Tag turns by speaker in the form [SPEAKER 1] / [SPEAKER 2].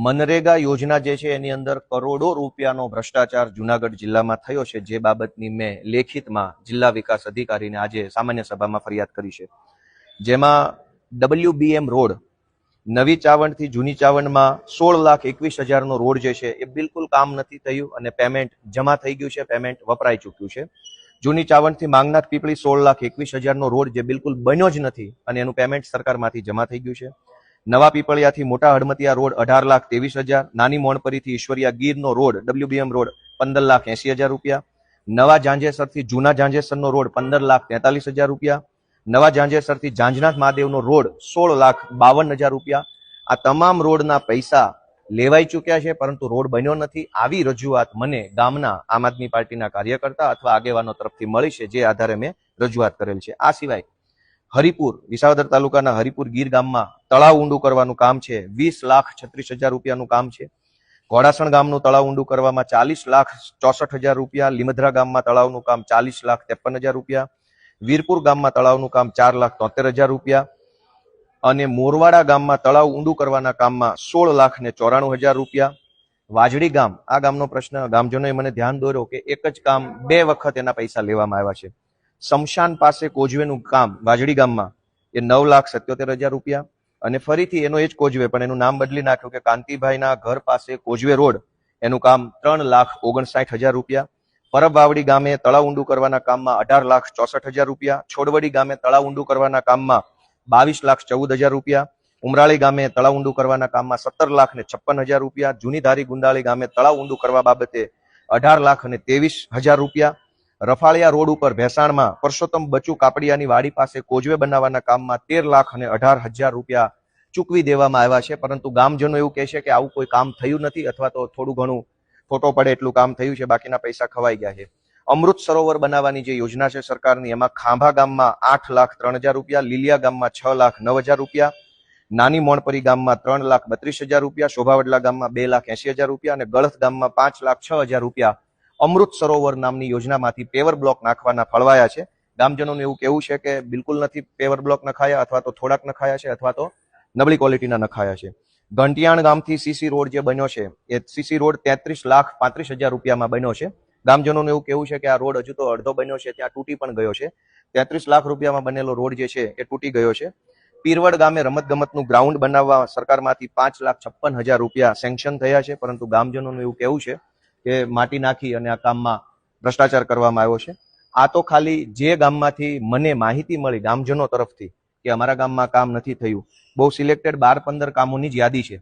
[SPEAKER 1] મનરેગા યોજના જે છે એની અંદર કરોડો રૂપિયાનો ભ્રષ્ટાચાર જૂનાગઢ જિલ્લામાં થયો છે, જે બાબતની મેં લેખિતમાં જિલ્લા વિકાસ અધિકારીને આજે સામાન્ય સભામાં ફરિયાદ કરી છે. જેમાં WBM રોડ નવી ચાવંડથી જૂની ચાવંડમાં 16,21,000નો રોડ જે છે એ બિલકુલ કામ નથી થયું અને પેમેન્ટ જમા થઈ ગયું છે, પેમેન્ટ વપરાઈ ચૂક્યું છે. જૂની ચાવંડથી માંગનાથ પીપળી 16,21,000નો રોડ જે બિલકુલ બન્યો જ નથી અને એનું પેમેન્ટ સરકારમાંથી જમા થઈ ગયું છે. નવા પીપળિયાથી મોટા હડમતિયા રોડ 18,23,000, નાની મોણપરીથી ઈશ્વરિયા ગીરનો રોડ WBM રોડ 15,80,000 રૂપિયા, નવા જાંજેસરથી જૂના જાંજેસરનો રોડ 15,43,000 રૂપિયા, નવા જાંજેસરથી જાંજનાથ મહાદેવનો રોડ 16,52,000 રૂપિયા. આ તમામ રોડના પૈસા લેવાઈ ચૂક્યા છે, પરંતુ રોડ બન્યો નથી. આવી રજૂઆત મને ગામના આમ આદમી પાર્ટીના કાર્યકર્તા અથવા આગેવાનો તરફથી મળી છે, જે આધારે મેં રજૂઆત કરેલ છે. આ સિવાય હરિપુર, વિસાવદર તાલુકાના હરિપુર ગીર ગામમાં તળાવ ઊંડું કરવાનું કામ છે, 20,36,000 રૂપિયાનું કામ છે. ઘોડાસણ ગામનું તળાવ ઊંડું કરવામાં 40,64,000 રૂપિયા, લીમધરા ગામમાં તળાવનું કામ 40,53,000 રૂપિયા, વીરપુર ગામમાં તળાવનું કામ 4,73,000 રૂપિયા અને મોરવાડા ગામમાં તળાવ ઊંડું કરવાના કામમાં 16,94,000 રૂપિયા. વાજડી ગામ, આ ગામનો પ્રશ્ન ગામજનોએ મને ધ્યાન દોર્યો કે એક જ કામ 2 વખત એના પૈસા લેવામાં આવ્યા છે. શમશાન પાસે કોઝવેનું કામ વાજડી ગામમાં એ 9,77,000 રૂપિયા અને ફરીથી એનો એ જ કોઝવે પણ એનું નામ બદલી નાખ્યું કે કાંતિભાઈના ઘર પાસે કોઝવે રોડ, એનું કામ 3,59,000 રૂપિયા. પરબવાવડી ગામે તળાવ ઊંડું કરવાના કામમાં 18,64,000 રૂપિયા, છોડવડી ગામે તળાવ ઊંડું કરવાના કામમાં 22,14,000 રૂપિયા, ઉમરાળી ગામે તળાવ ઊંડું કરવાના કામમાં 17,56,000 રૂપિયા, જૂની ધારી ગુંદાળી ગામે તળાવ ઊંડું કરવા બાબતે 18,23,000 રૂપિયા, રફાળિયા રોડ ઉપર ભેસાણમાં પરસોત્તમ બચુ કાપડિયાની વાડી પાસે કોઝવે બનાવવાના કામમાં 13,18,000 રૂપિયા ચૂકવી દેવામાં આવ્યા છે. પરંતુ ગામજનો એવું કહે છે કે આવું કોઈ કામ થયું નથી અથવા તો થોડું ઘણું ફોટો પડે એટલું કામ થયું છે, બાકીના પૈસા ખવાઈ ગયા છે. અમૃત સરોવર બનાવવાની જે યોજના છે સરકારની, એમાં ખાંભા ગામમાં 8,03,000 રૂપિયા, લીલિયા ગામમાં 6,09,000 રૂપિયા, નાની મોણપરી ગામમાં 3,32,000 રૂપિયા, શોભાવડલા ગામમાં 2,80,000 રૂપિયા અને ગળથ ગામમાં 5,06,000 રૂપિયા અમૃત સરોવર નામની યોજનામાંથી પેવર બ્લોક નાખવાના ફળવાયા છે. ગામજનોનું એવું કહેવું છે કે બિલકુલ નથી પેવર બ્લોક નખાયા, અથવા તો થોડાક નખાયા છે અથવા તો નબળી ક્વોલિટીના નખાયા છે. ઘંટિયાણ ગામથી સીસી રોડ જે બન્યો છે એ સીસી રોડ 33,35,000 રૂપિયામાં બન્યો છે. ગામજનોનું એવું કહેવું છે કે આ રોડ હજુ તો અડધો બન્યો છે, ત્યાં તૂટી પણ ગયો છે. 33 લાખ રૂપિયામાં બનેલો રોડ જે છે એ તૂટી ગયો છે. પીરવડ ગામે રમતગમતનું ગ્રાઉન્ડ બનાવવા સરકારમાંથી 5,56,000 રૂપિયા સેન્કશન થયા છે, પરંતુ ગામજનોનું એવું કહેવું છે કે માટી નાખી અને આ કામમાં ભ્રષ્ટાચાર કરવામાં આવ્યો છે. આ તો ખાલી જે ગામમાંથી મને માહિતી મળી ગામજનો તરફથી કે અમારા ગામમાં કામ નથી થયું, બહુ સિલેક્ટેડ 12-15 કામોની જ યાદી છે.